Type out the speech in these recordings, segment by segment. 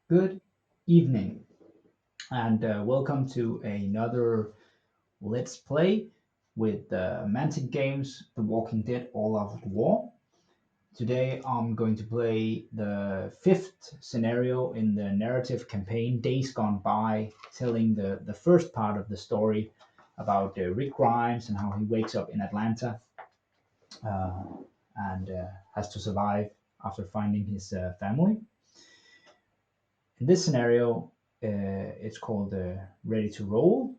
Good evening, and welcome to another Let's Play with Mantic Games The Walking Dead All Out War. Today I'm going to play the fifth scenario in the narrative campaign Days Gone By, telling the first part of the story about Rick Grimes and how he wakes up in Atlanta uh, and has to survive after finding his family. In this scenario, it's called Ready to Roll.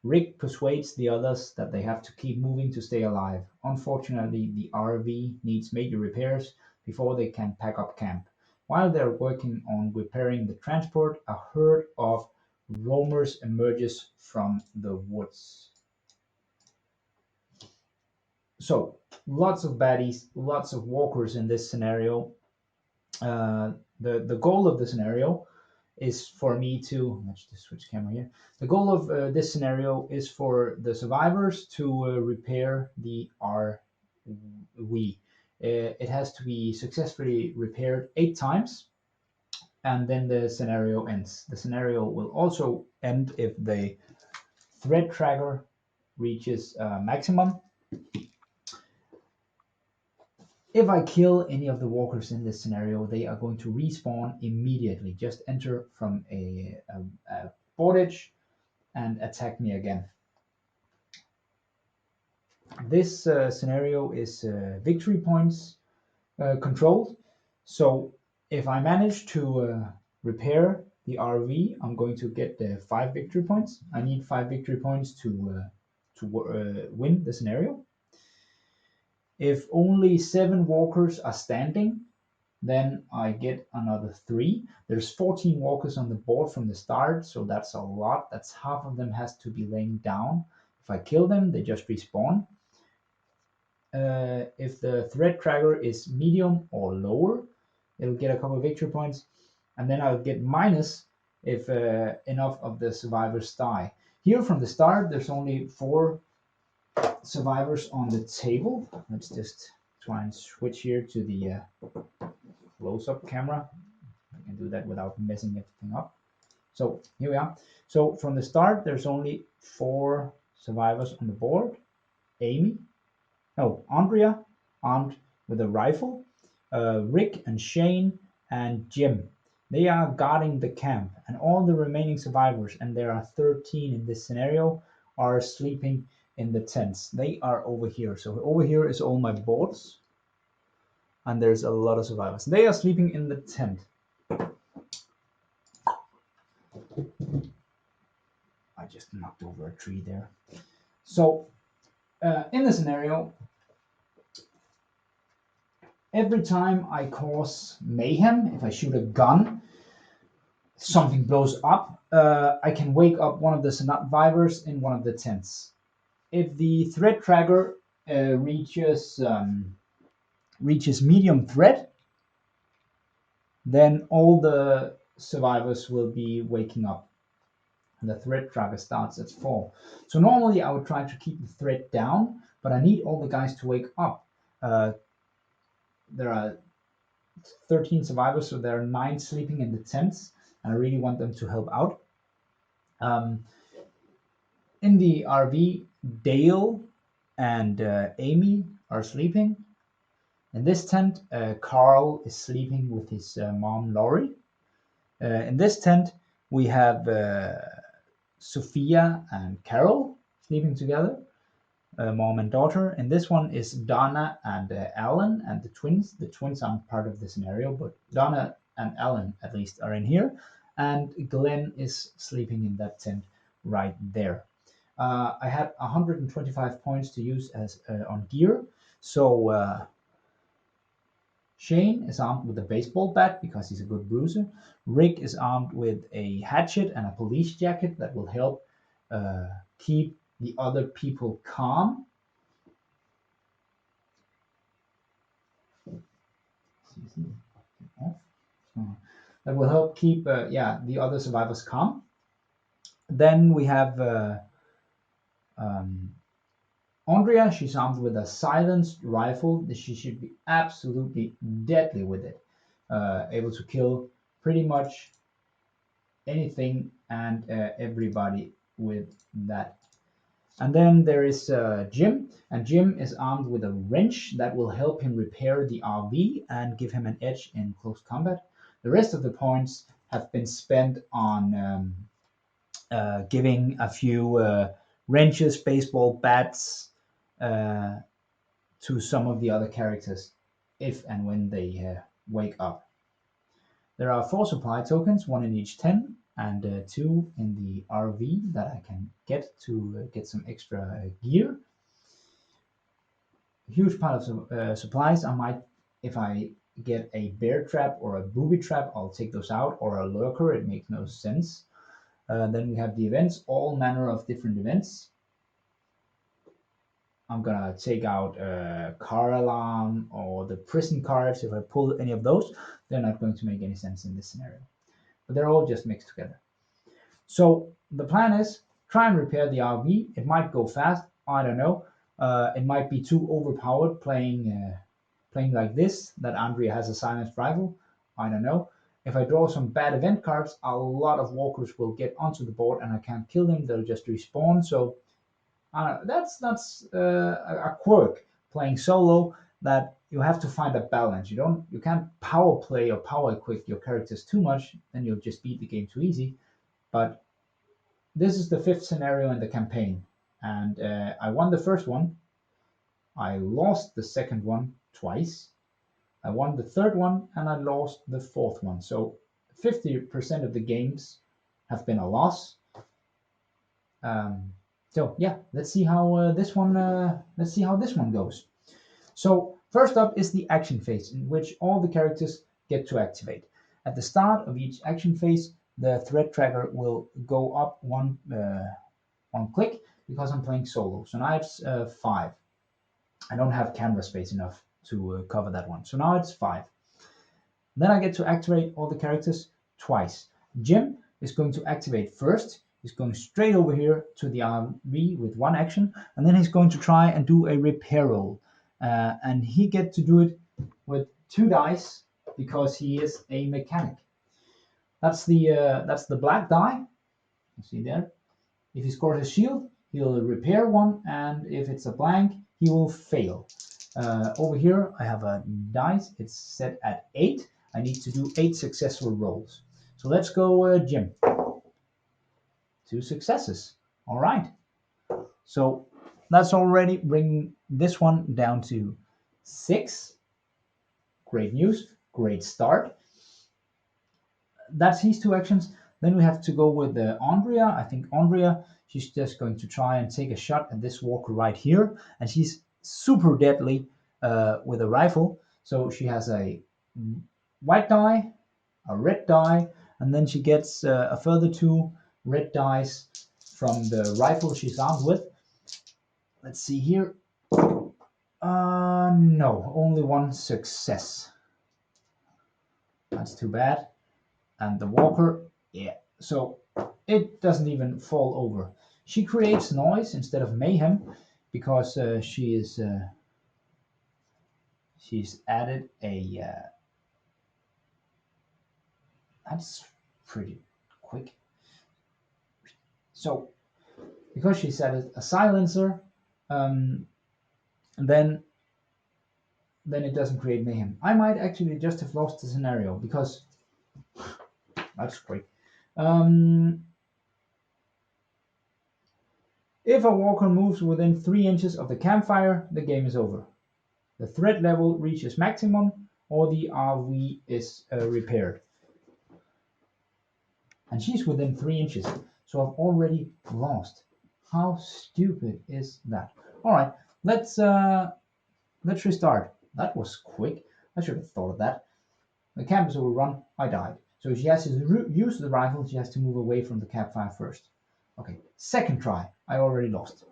Rick persuades the others that they have to keep moving to stay alive. Unfortunately, the RV needs major repairs before they can pack up camp. While they're working on repairing the transport, a herd of roamers emerges from the woods. So, lots of baddies, lots of walkers in this scenario. The goal of the scenario is for me to let's just switch camera here. The goal of this scenario is for the survivors to repair the RV. It has to be successfully repaired 8 times, and then the scenario ends. The scenario will also end if the threat tracker reaches maximum. If I kill any of the walkers in this scenario, they are going to respawn immediately. Just enter from a portage and attack me again. This scenario is victory points controlled. So if I manage to repair the RV, I'm going to get 5 victory points. I need 5 victory points to win the scenario. If only 7 walkers are standing, then I get another 3. There's 14 walkers on the board from the start, so that's a lot. That's half of them has to be laying down. If I kill them, they just respawn. If the threat tracker is medium or lower, it'll get a couple of victory points, and then I'll get minus if enough of the survivors die. Here from the start, there's only 4 survivors on the table. Let's just try and switch here to the close-up camera. I can do that without messing everything up. So here we are. So from the start, there's only 4 survivors on the board. Andrea, armed with a rifle, Rick and Shane and Jim. They are guarding the camp, and all the remaining survivors, and there are 13 in this scenario, are sleeping in the tents. They are over here. So over here is all my boards, and there's a lot of survivors. They are sleeping in the tent. I just knocked over a tree there. So in the scenario, every time I cause mayhem, if I shoot a gun, something blows up, I can wake up one of the survivors in one of the tents. If the threat tracker reaches medium threat, then all the survivors will be waking up. And the threat tracker starts at 4. So normally I would try to keep the threat down, but I need all the guys to wake up. There are 13 survivors, so there are 9 sleeping in the tents, and I really want them to help out. In the RV, Dale and Amy are sleeping. In this tent, Carl is sleeping with his mom, Laurie. In this tent, we have Sophia and Carol sleeping together, mom and daughter. And this one is Donna and Alan and the twins. The twins aren't part of the scenario, but Donna and Alan at least are in here. And Glenn is sleeping in that tent right there. I had 125 points to use as on gear. So Shane is armed with a baseball bat because he's a good bruiser. Rick is armed with a hatchet and a police jacket that will help keep the other people calm. That will help keep the other survivors calm. Then we have Andrea. She's armed with a silenced rifle. She should be absolutely deadly with it, able to kill pretty much anything and everybody with that. And then there is Jim, and Jim is armed with a wrench that will help him repair the RV and give him an edge in close combat. The rest of the points have been spent on giving a few wrenches, baseball bats uh, to some of the other characters if and when they wake up. There are 4 supply tokens, 1 in each 10, and 2 in the RV that I can get to get some extra gear. Huge pile of supplies. I might, if I get a bear trap or a booby trap, I'll take those out, or a lurker. It makes no sense. Then we have the events, all manner of different events. I'm gonna take out car alarm or the prison cards. If I pull any of those, they're not going to make any sense in this scenario. But they're all just mixed together. So the plan is try and repair the RV. It might go fast. I don't know. It might be too overpowered playing like this. That Andrea has a silenced rifle. I don't know. If I draw some bad event cards, a lot of walkers will get onto the board, and I can't kill them. They'll just respawn. So that's a quirk playing solo, that you have to find a balance. You can't power play or power equip your characters too much, then you'll just beat the game too easy. But this is the 5th scenario in the campaign, and I won the first one. I lost the second one twice. I won the third one, and I lost the fourth one. So 50% of the games have been a loss. Um, so yeah, let's see how this one. Let's see how this one goes. So first up is the action phase, in which all the characters get to activate. At the start of each action phase, the threat tracker will go up one click because I'm playing solo. So now it's 5. I don't have camera space enough to cover that one. So now it's 5. Then I get to activate all the characters twice. Jim is going to activate first. He's going straight over here to the RV with 1 action, and then he's going to try and do a repair roll. And he gets to do it with 2 dice because he is a mechanic. That's the black die. You see there. If he scores a shield, he'll repair 1, and if it's a blank, he will fail. Over here, I have a dice. It's set at 8. I need to do 8 successful rolls. So let's go, Jim. 2 successes. All right. So that's already bringing this one down to 6. Great news. Great start. That's his 2 actions. Then we have to go with Andrea. I think Andrea, she's just going to try and take a shot at this walker right here. And she's super deadly with a rifle. So she has a white die, a red die, and then she gets a further 2 red dice from the rifle she's armed with. Let's see here. No, only 1 success. That's too bad. And the walker, yeah, so it doesn't even fall over. She creates noise instead of mayhem because she's added a that's pretty quick. So because she's added a silencer, um, then it doesn't create mayhem. I might actually just have lost the scenario because that's quick. If a walker moves within 3 inches of the campfire, the game is over. The threat level reaches maximum, or the RV is repaired. And she's within 3 inches, so I've already lost. How stupid is that? All right, let's restart. That was quick. I should have thought of that. The camp is overrun. I died. So she has to use the rifle. She has to move away from the campfire first. Okay, second try. I already lost.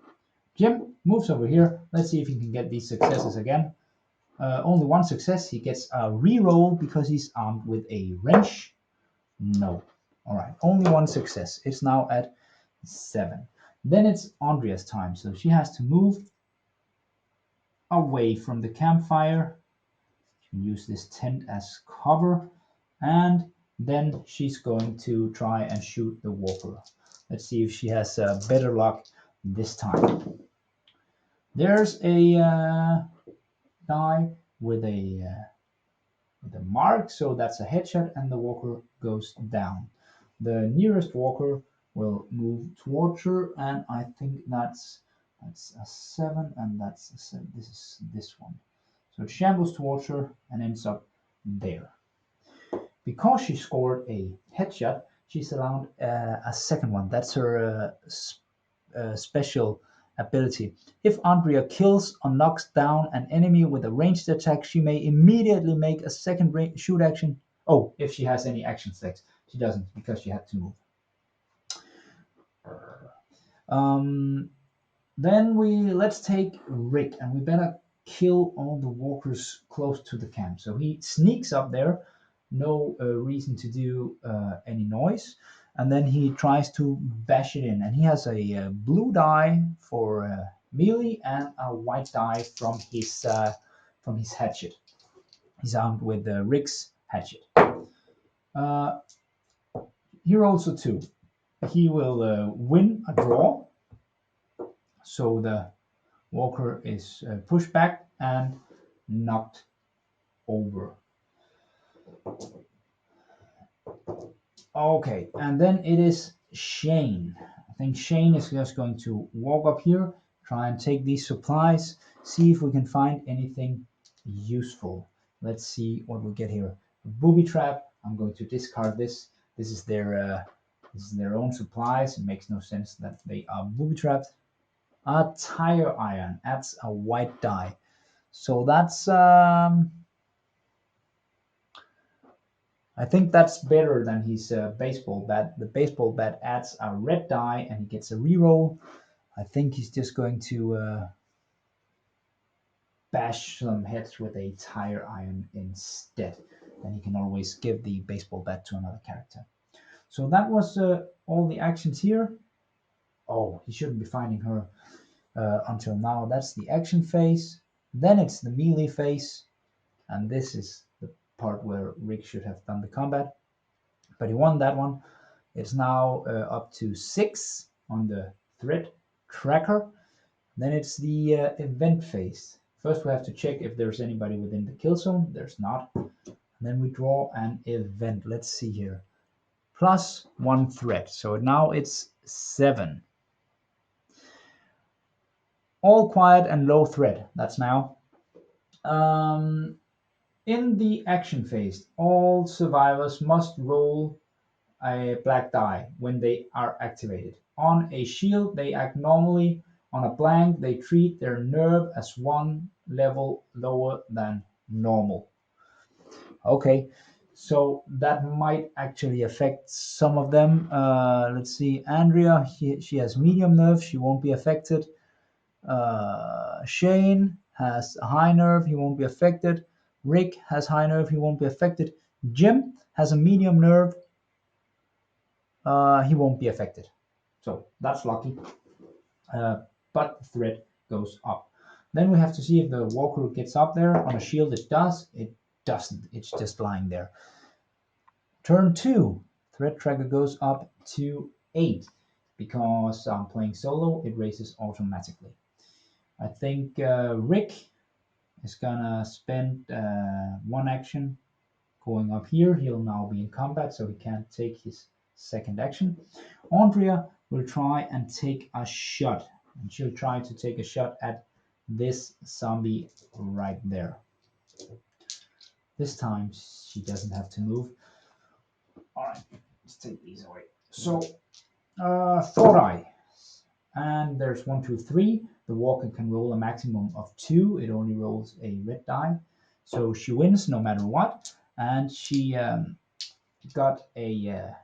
Jim moves over here. Let's see if he can get these successes again. Only 1 success. He gets a reroll because he's armed with a wrench. No. All right, only 1 success. It's now at 7. Then it's Andrea's time. So she has to move away from the campfire. She can use this tent as cover. And then she's going to try and shoot the walker. Let's see if she has better luck this time. There's a die with a mark, so that's a headshot, and the walker goes down. The nearest walker will move towards her, and I think that's a 7, and that's a 7. This is this one. So it shambles towards her and ends up there. Because she scored a headshot, she's allowed a second one. That's her special ability. If Andrea kills or knocks down an enemy with a ranged attack, she may immediately make a second shoot action. Oh, if she has any action selects. She doesn't because she had to move. Then let's take Rick, and we better kill all the walkers close to the camp. So he sneaks up there, no reason to do any noise, and then he tries to bash it in. And he has a blue die for melee and a white die from his hatchet. He's armed with Rick's hatchet. Here also too, he will win a draw. So the walker is pushed back and knocked over. Okay, and then it is Shane. I think Shane is just going to walk up here, try and take these supplies, see if we can find anything useful. Let's see what we get here. Booby trap. I'm going to discard this. This is their own supplies. It makes no sense that they are booby trapped. A tire iron adds a white die. So that's I think that's better than his baseball bat. The baseball bat adds a red die and he gets a reroll. I think he's just going to bash some heads with a tire iron instead. Then he can always give the baseball bat to another character. So that was all the actions here. Oh, he shouldn't be finding her until now. That's the action phase. Then it's the melee phase. And this is the part where Rick should have done the combat. But he won that one. It's now up to 6 on the threat tracker. Then it's the event phase. First we have to check if there's anybody within the kill zone. There's not. And then we draw an event. Let's see here. +1 threat. So now it's 7. All quiet and low threat. That's now. In the action phase, all survivors must roll a black die when they are activated. On a shield, they act normally. On a blank, they treat their nerve as 1 level lower than normal. Okay, so that might actually affect some of them. Let's see, Andrea, she has medium nerve, she won't be affected. Shane has a high nerve, he won't be affected. Rick has high nerve, he won't be affected. Jim has a medium nerve, he won't be affected. So that's lucky. But the threat goes up. Then we have to see if the walker gets up there. On a shield it does, it doesn't, it's just lying there. Turn 2, threat tracker goes up to 8. Because I'm playing solo, it raises automatically. I think Rick is gonna spend 1 action going up here. He'll now be in combat, so he can't take his second action. Andrea will try and take a shot, and she'll try to take a shot at this zombie right there. This time she doesn't have to move. All right, let's take these away. So 4 die, and there's 1, 2, 3. The walker can roll a maximum of 2. It only rolls a red die, so she wins no matter what. And she got an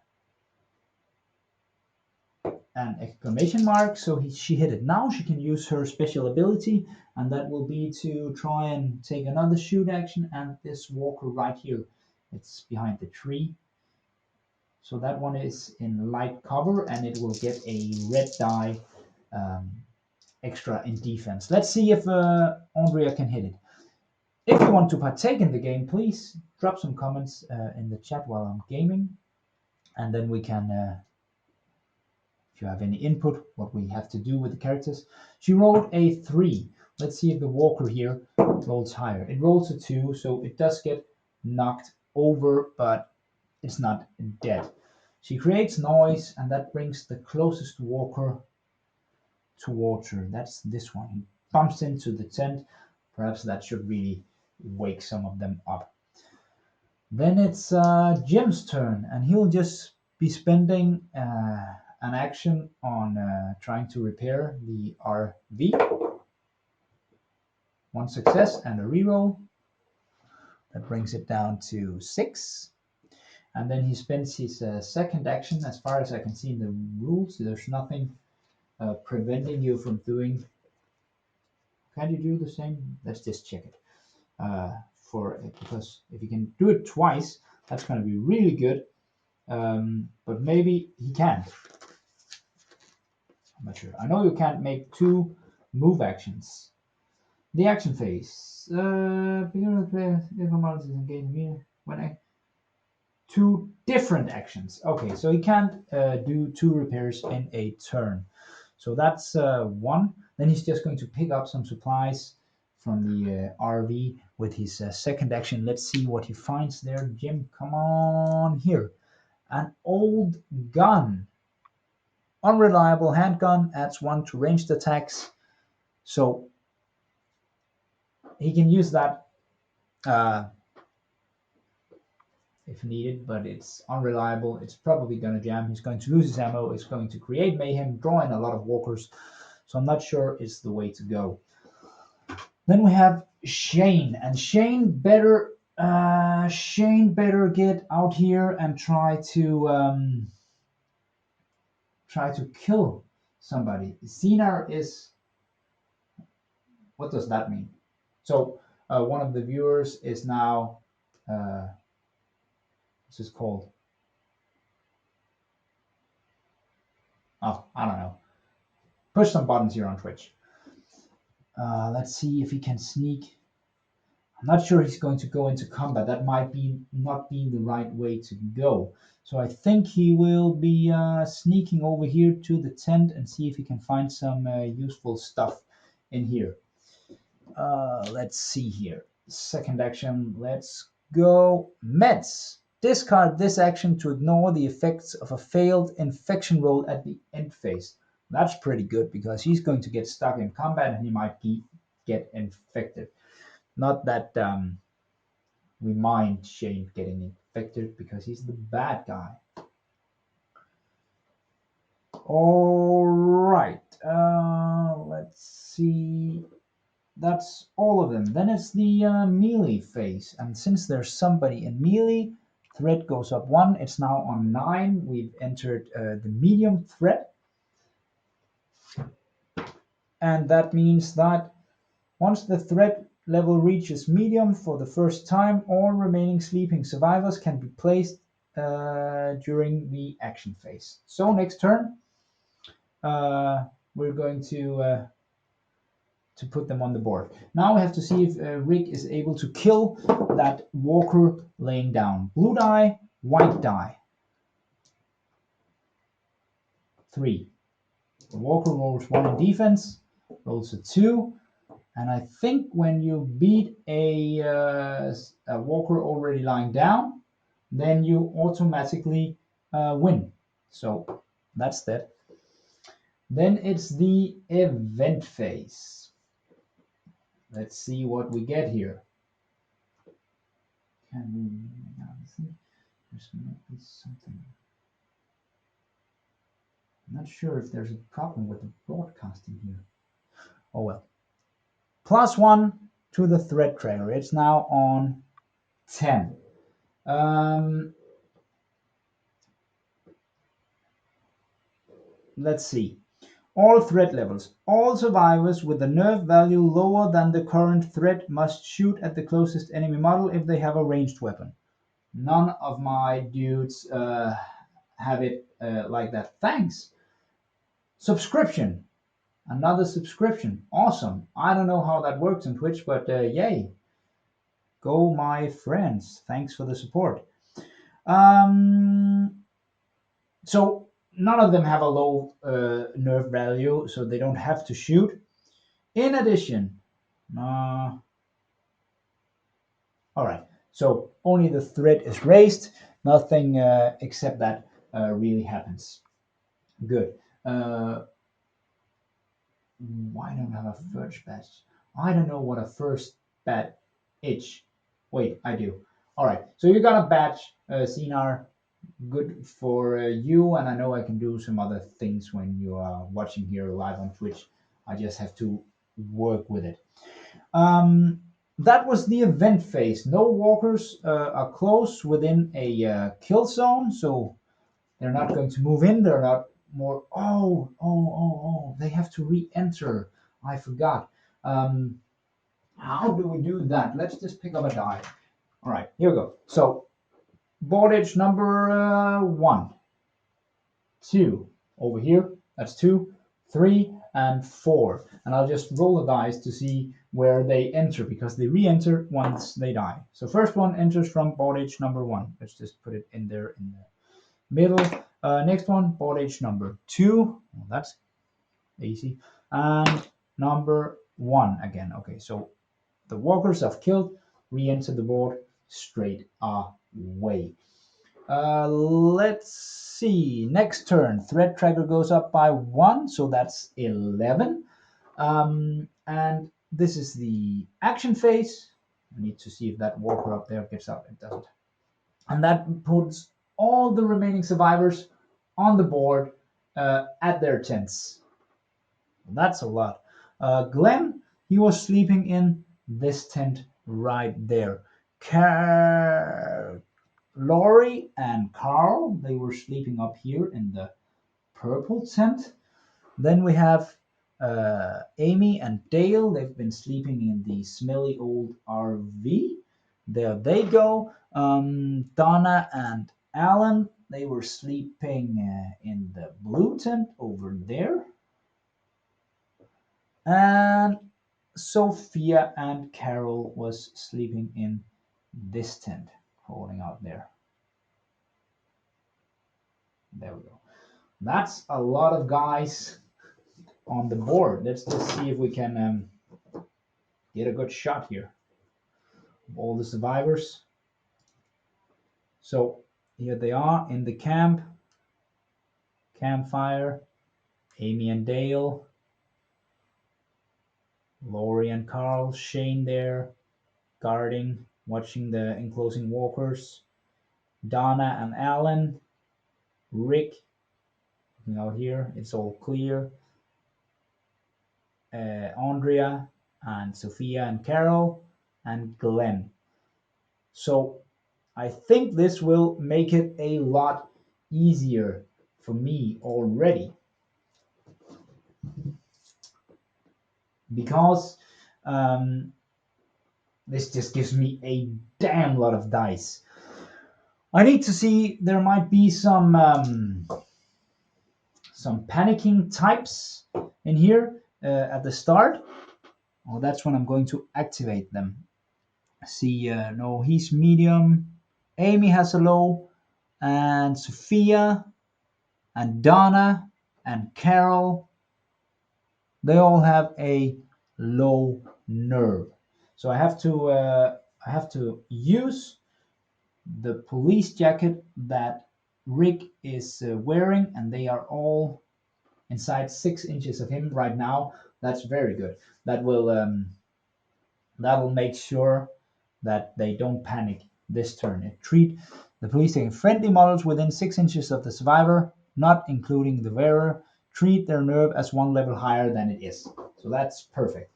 exclamation mark, so she hit it. Now she can use her special ability, and that will be to try and take another shoot action. And this walker right here, it's behind the tree, so that one is in light cover, and it will get a red die extra in defense. Let's see if Andrea can hit it. If you want to partake in the game, please drop some comments in the chat while I'm gaming, and then we can, if you have any input, what we have to do with the characters. She rolled a 3. Let's see if the walker here rolls higher. It rolls a 2, so it does get knocked over, but it's not dead. She creates noise, and that brings the closest walker towards her. That's this one. He bumps into the tent. Perhaps that should really wake some of them up. Then it's Jim's turn, and he'll just be spending an action on trying to repair the RV. One success and a reroll. That brings it down to 6. And then he spends his second action. As far as I can see in the rules, there's nothing preventing you from doing. Can you do the same? Let's just check it. Because if you can do it twice, that's going to be really good. But maybe he can't. I'm not sure. I know you can't make 2 move actions. The action phase. Beginning of the player, if a model is engaged here, when I 2 different actions. Okay, so he can't do 2 repairs in a turn. So that's 1. Then he's just going to pick up some supplies from the RV with his second action. Let's see what he finds there. Jim, come on here. An old gun. Unreliable handgun, adds 1 to ranged attacks. So he can use that if needed, but it's unreliable. It's probably going to jam. He's going to lose his ammo. It's going to create mayhem, draw in a lot of walkers. So I'm not sure it's the way to go. Then we have Shane, and Shane better get out here and try to kill somebody. Xenar is. What does that mean? So one of the viewers is now. What's this called? Oh, I don't know. Push some buttons here on Twitch. Let's see if he can sneak. I'm not sure he's going to go into combat. That might be not be the right way to go. So I think he will be sneaking over here to the tent and see if he can find some useful stuff in here. Let's see here. Second action. Let's go. Meds. Discard this action to ignore the effects of a failed infection roll at the end phase. That's pretty good because he's going to get stuck in combat and he might get infected. Not that we mind Shane getting infected because he's the bad guy. All right. Let's see. That's all of them. Then it's the melee phase. And since there's somebody in melee, threat goes up 1. It's now on 9. We've entered the medium threat. And that means that once the threat level reaches medium for the first time, all remaining sleeping survivors can be placed during the action phase. So next turn, we're going to put them on the board. Now we have to see if Rick is able to kill that walker laying down. Blue die, white die. 3. The walker rolls 1 in defense, rolls a 2. And I think when you beat a walker already lying down, then you automatically win. So that's that. Then it's the event phase. Let's see what we get here. Can we? There's maybe something. I'm not sure if there's a problem with the broadcasting here. Oh well. +1 to the threat trailer. It's now on 10. Let's see. All threat levels. All survivors with a nerve value lower than the current threat must shoot at the closest enemy model if they have a ranged weapon. None of my dudes have it like that. Thanks. Subscription. Another subscription. Awesome. I don't know how that works on Twitch, but yay. Go, my friends. Thanks for the support. Um, so none of them have a low nerve value, so they don't have to shoot. In addition, uh, all right. So only the threat is raised. Nothing except that really happens. Good. Uh, why don't I have a first batch? I don't know what a first bat itch. Wait, I do. All right. So you got a batch, CNR. Good for you, and I know I can do some other things when you are watching here live on Twitch. I just have to work with it. Um, that was the event phase. No walkers are close within a kill zone, so they're not going to move in. They're not more. Oh! They have to re-enter. I forgot. Um, how do we do that? Let's just pick up a die. All right, here we go. So board edge number 1, 2 over here. That's 2, 3, and 4. And I'll just roll the dice to see where they enter because they re-enter once they die. So first one enters from board edge number 1. Let's just put it in there in the middle. Next one, board edge number 2. Well, that's easy. And number 1 again. Okay, so the walkers have killed, re-enter the board straight away. Let's see. Next turn, threat tracker goes up by 1, so that's 11. And this is the action phase. I need to see if that walker up there gets up. It doesn't. And that puts all the remaining survivors on the board at their tents. That's a lot. Glenn, he was sleeping in this tent right there. Laurie and Carl, they were sleeping up here in the purple tent. Then we have Amy and Dale. They've been sleeping in the smelly old RV. There they go. Donna and Alan, they were sleeping in the blue tent over there. And Sophia and Carol was sleeping in this tent, holding out there. There we go. That's a lot of guys on the board. Let's just see if we can get a good shot here of all the survivors. So here they are in the campfire. Amy and Dale, Laurie and Carl, Shane there, guarding, watching the enclosing walkers. Donna and Alan, Rick, out here, it's all clear. Andrea and Sophia and Carol and Glenn. So I think this will make it a lot easier for me already because this just gives me a damn lot of dice. I need to see, there might be some panicking types in here at the start. Oh, that's when I'm going to activate them. See, no, he's medium. Amy has a low, and Sophia, and Donna, and Carol, they all have a low nerve. So I have to use the police jacket that Rick is wearing, and they are all inside 6 inches of him right now. That's very good. That will make sure that they don't panic this turn. Treat the police taking friendly models within 6 inches of the survivor, not including the wearer. Treat their nerve as 1 level higher than it is. So that's perfect.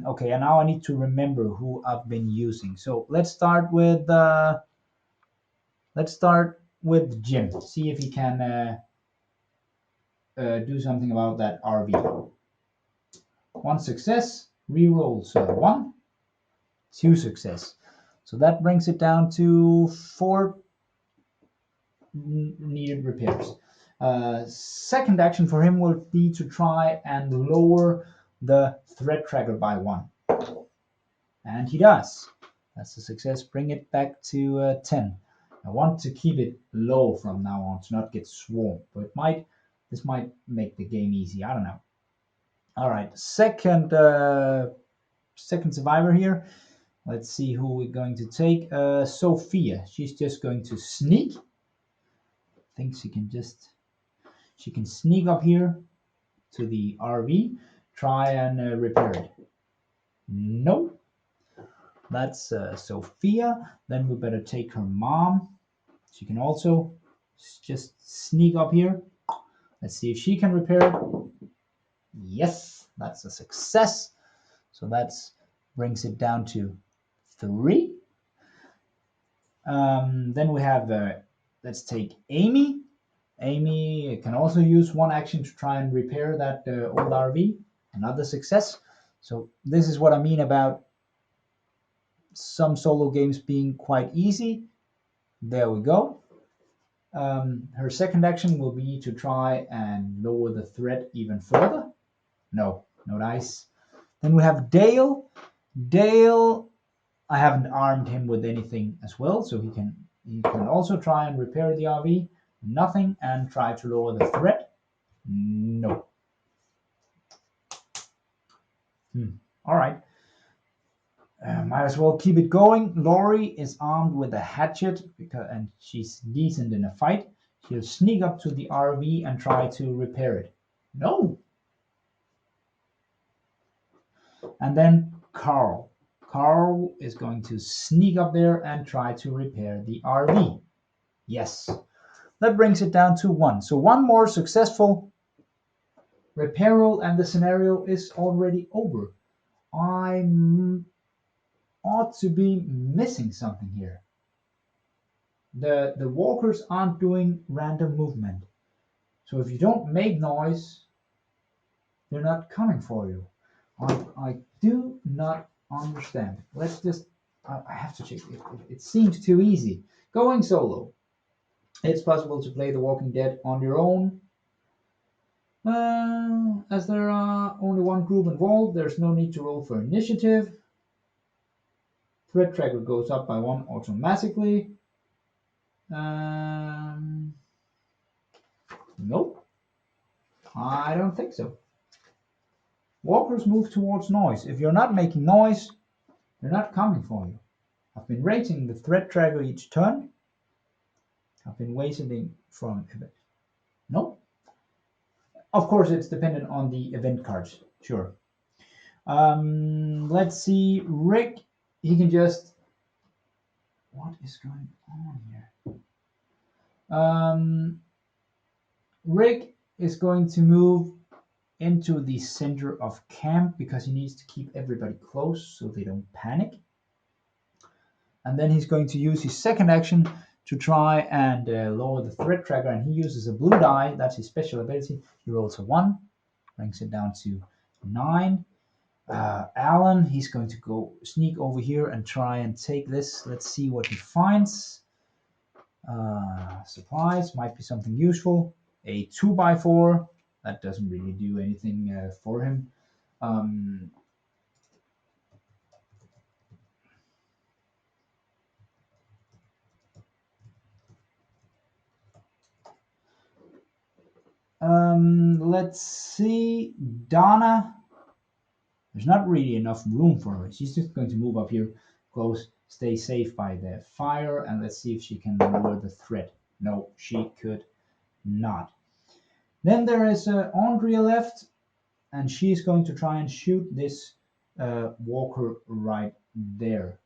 Okay, and now I need to remember who I've been using. So let's start with Jim. See if he can do something about that RV. 1 success, rerolls 1, 2 success. So that brings it down to 4 needed repairs. Second action for him will be to try and lower the threat tracker by 1. And he does. That's a success. Bring it back to 10. I want to keep it low from now on to not get swarmed, but this might make the game easy. I don't know. All right, second survivor here. Let's see who we're going to take. Sophia. She's just going to sneak. I think she can sneak up here to the RV, try and repair it. No, that's Sophia. Then we better take her mom. She can also just sneak up here. Let's see if she can repair it. Yes, that's a success. So that brings it down to 3. Then we have, let's take Amy. Amy can also use one action to try and repair that old RV. Another success. So this is what I mean about some solo games being quite easy. There we go. Her second action will be to try and lower the threat even further. No dice. Then we have Dale. Dale, I haven't armed him with anything as well, so he can also try and repair the RV. Nothing, and try to lower the threat. No. All right. Might as well keep it going. Laurie is armed with a hatchet and she's decent in a fight. She'll sneak up to the RV and try to repair it. No. And then Carl. Carl is going to sneak up there and try to repair the RV. Yes. That brings it down to 1. So one more successful repair roll and the scenario is already over. I ought to be missing something here. The walkers aren't doing random movement. So if you don't make noise, they're not coming for you. I do not understand. Let's just, I have to check. It seems too easy. Going solo. It's possible to play The Walking Dead on your own. As there are only one group involved, there's no need to roll for initiative. Threat tracker goes up by 1 automatically. Nope. I don't think so. Walkers move towards noise. If you're not making noise, they're not coming for you. I've been rating the threat tracker each turn. I've been waiting from event. Nope. Of course, it's dependent on the event cards. Sure. Let's see. Rick, he can just. What is going on here? Rick is going to move into the center of camp because he needs to keep everybody close so they don't panic. And then he's going to use his second action to try and lower the threat tracker, and he uses a blue die. That's his special ability. He rolls a 1, brings it down to 9. Alan, he's going to go sneak over here and try and take this. Let's see what he finds. Supplies might be something useful. A 2x4. That doesn't really do anything for him. Let's see. Donna. There's not really enough room for her. She's just going to move up here, close, stay safe by the fire, and let's see if she can lower the threat. No, she could not. Then there is Andrea left, and she's going to try and shoot this walker right there.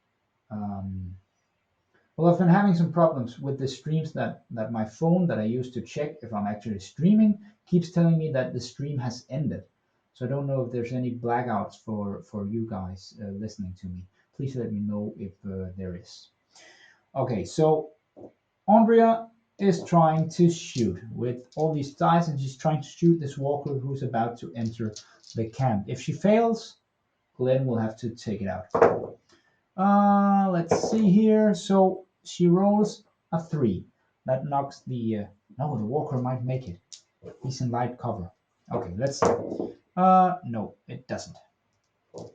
Well, I've been having some problems with the streams that my phone that I use to check if I'm actually streaming keeps telling me that the stream has ended. So I don't know if there's any blackouts for you guys listening to me. Please let me know if there is. Okay, so Andrea is trying to shoot with all these dice, and she's trying to shoot this walker who's about to enter the camp. If she fails, Glenn will have to take it out. Let's see here. So she rolls a 3. That knocks the no, the walker might make it. He's in light cover. Okay, let's see. No, it doesn't.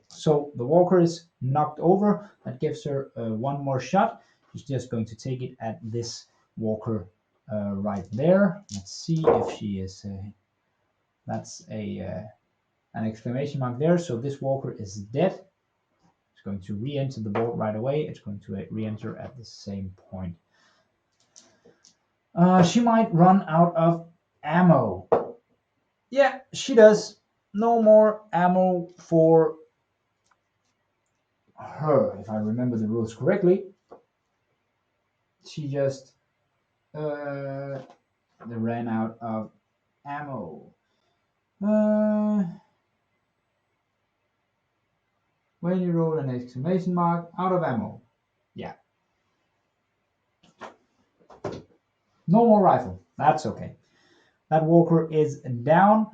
So the walker is knocked over. That gives her one more shot. She's just going to take it at this walker right there. Let's see if she is. That's an exclamation mark there. So this walker is dead. It's going to re-enter the board right away. It's going to re-enter at the same point. She might run out of ammo. Yeah, she does. No more ammo for her, if I remember the rules correctly. She just ran out of ammo. When you roll an exclamation mark, out of ammo. Yeah. No more rifle. That's okay. That walker is down.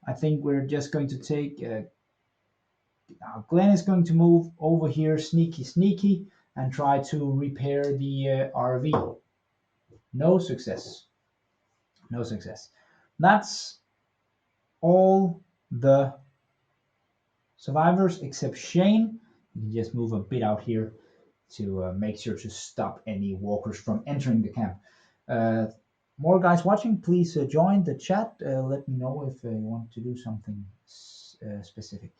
I think we're just going to take. Glenn is going to move over here, sneaky, and try to repair the RV. No success. No success. That's all the survivors except Shane. You can just move a bit out here to make sure to stop any walkers from entering the camp. Uh, more guys watching, please join the chat. Let me know if you want to do something specific.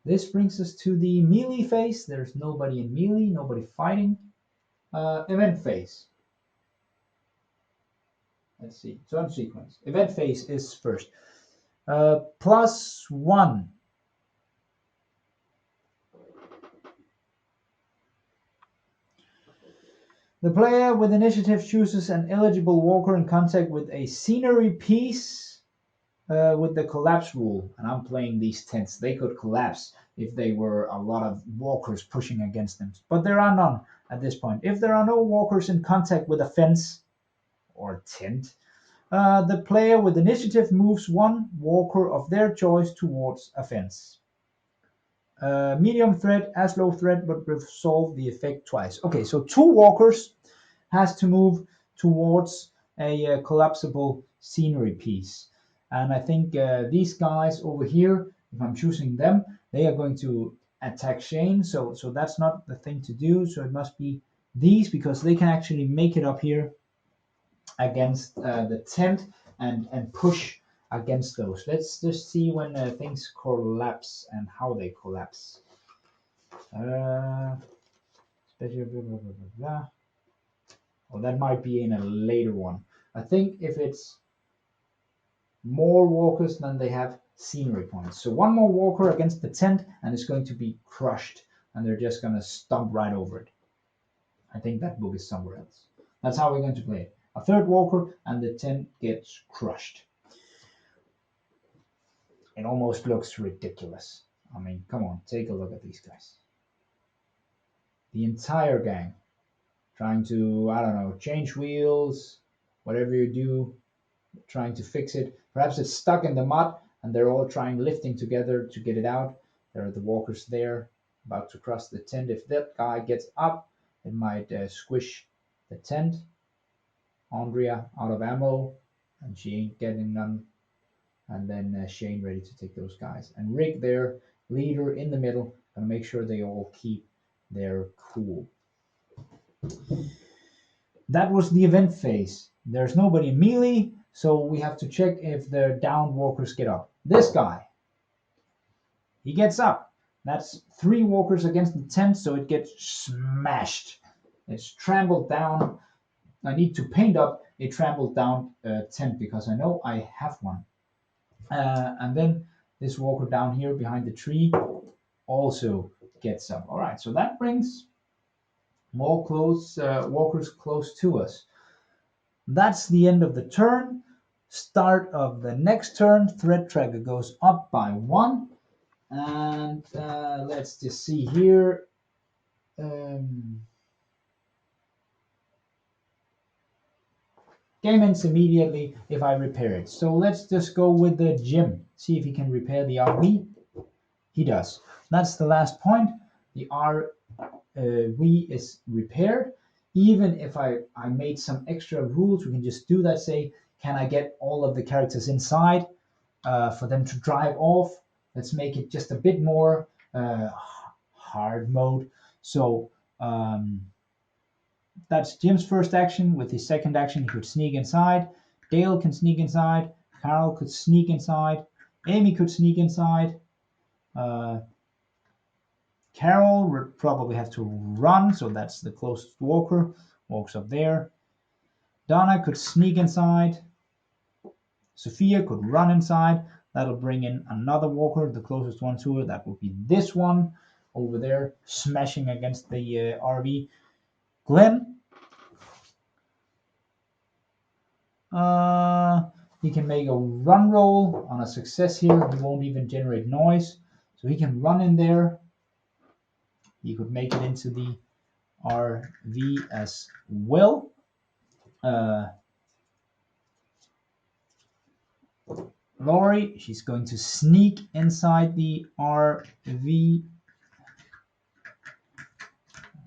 This brings us to the melee phase. There's nobody in melee, nobody fighting. Event phase. Let's see. Turn sequence. Event phase is first. +1. The player with initiative chooses an eligible walker in contact with a scenery piece with the collapse rule. And I'm playing these tents. They could collapse if they were a lot of walkers pushing against them. But there are none at this point. If there are no walkers in contact with a fence or tent, the player with initiative moves one walker of their choice towards a fence. Medium threat, as low threat, but resolve the effect twice. Okay, so two walkers has to move towards a collapsible scenery piece. And I think these guys over here, if I'm choosing them, they are going to attack Shane. So that's not the thing to do. So it must be these because they can actually make it up here against the tent and push against those. Let's just see when things collapse and how they collapse. Special blah, blah, blah, blah, blah. Well, that might be in a later one. I think if it's more walkers than they have scenery points. So one more walker against the tent and it's going to be crushed and they're just going to stomp right over it. I think that book is somewhere else. That's how we're going to play it. A third walker and the tent gets crushed. It almost looks ridiculous. I mean, come on, take a look at these guys. The entire gang trying to, I don't know, change wheels, whatever you do, trying to fix it. Perhaps it's stuck in the mud and they're all trying lifting together to get it out. There are the walkers there about to cross the tent. If that guy gets up, it might squish the tent. Andrea out of ammo and she ain't getting none. And then Shane ready to take those guys. And Rick there, leader in the middle, gonna make sure they all keep their cool. That was the event phase. There's nobody in melee, so we have to check if the downed walkers get up. This guy, he gets up. That's three walkers against the tent, so it gets smashed. It's trampled down. I need to paint up a trampled down tent because I know I have one. And then this walker down here behind the tree also gets up. All right, so that brings more walkers close to us. That's the end of the turn. Start of the next turn. Threat tracker goes up by 1. And let's just see here. Game ends immediately if I repair it. So let's just go with the Jim. See if he can repair the RV. He does. That's the last point. The RV is repaired. Even if I made some extra rules, we can just do that. Say, can I get all of the characters inside for them to drive off? Let's make it just a bit more uh, hard mode. So that's Jim's first action. With his second action, he could sneak inside. Dale can sneak inside. Carol could sneak inside. Amy could sneak inside. Uh, Carol would probably have to run, so that's the closest walker. Walks up there. Donna could sneak inside. Sophia could run inside. That'll bring in another walker, the closest one to her. That would be this one over there, smashing against the RV. Glenn, he can make a run roll on a success here. He won't even generate noise. So he can run in there. He could make it into the RV as well. Lori, she's going to sneak inside the RV.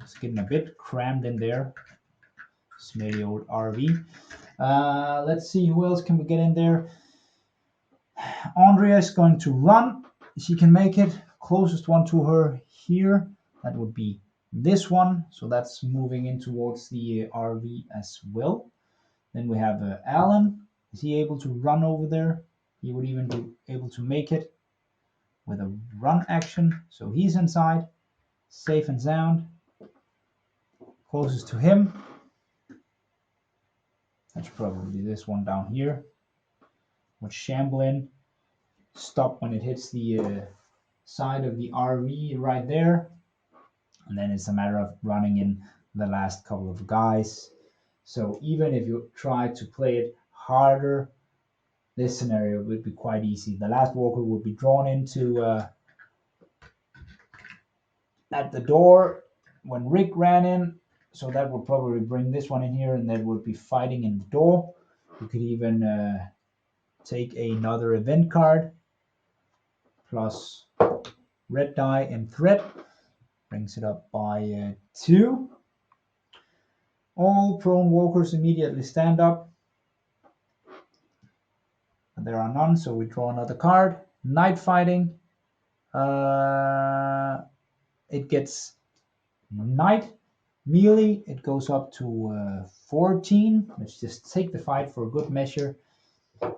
It's getting a bit crammed in there. Smelly old RV. Let's see who else can we get in there. Andrea is going to run. She can make it. Closest one to her here. That would be this one. So that's moving in towards the RV as well. Then we have Alan. Is he able to run over there? He would even be able to make it with a run action. So he's inside, safe and sound. Closest to him. That's probably this one down here. With Shamblin. Stop when it hits the side of the RV right there. And then it's a matter of running in the last couple of guys. So even if you try to play it harder, this scenario would be quite easy. The last walker would be drawn into at the door when Rick ran in. So that would probably bring this one in here, and that would be fighting in the door. You could even take another event card plus red die and threat. Brings it up by 2. All prone walkers immediately stand up. And there are none, so we draw another card. Night fighting. It gets night. Melee, it goes up to 14. Let's just take the fight for a good measure.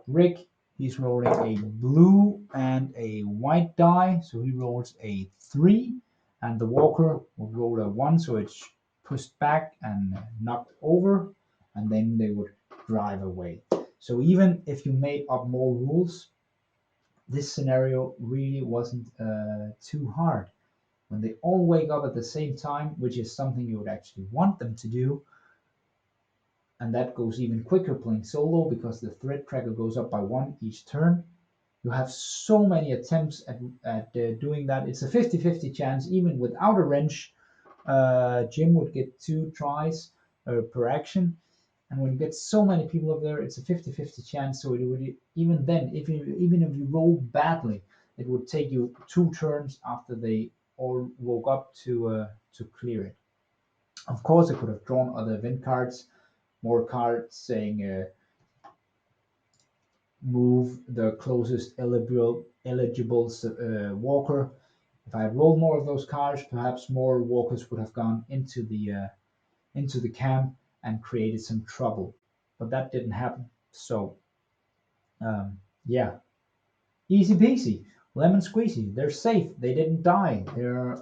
Rick, he's rolling a blue and a white die, so he rolls a 3. And the walker will roll a 1, so it's pushed back and knocked over, and then they would drive away. So even if you made up more rules, this scenario really wasn't too hard. When they all wake up at the same time, which is something you would actually want them to do, and that goes even quicker playing solo because the threat tracker goes up by 1 each turn. You have so many attempts at doing that. It's a 50-50 chance. Even without a wrench, Jim would get 2 tries per action. And when you get so many people up there, it's a 50-50 chance. So it would, even then, even if you roll badly, it would take you 2 turns after they all woke up to clear it. Of course, I could have drawn other event cards, more cards saying move the closest eligible walker. If I had rolled more of those cards, perhaps more walkers would have gone into the camp and created some trouble. But that didn't happen. So yeah, easy peasy, lemon squeezy. They're safe. They didn't die. They're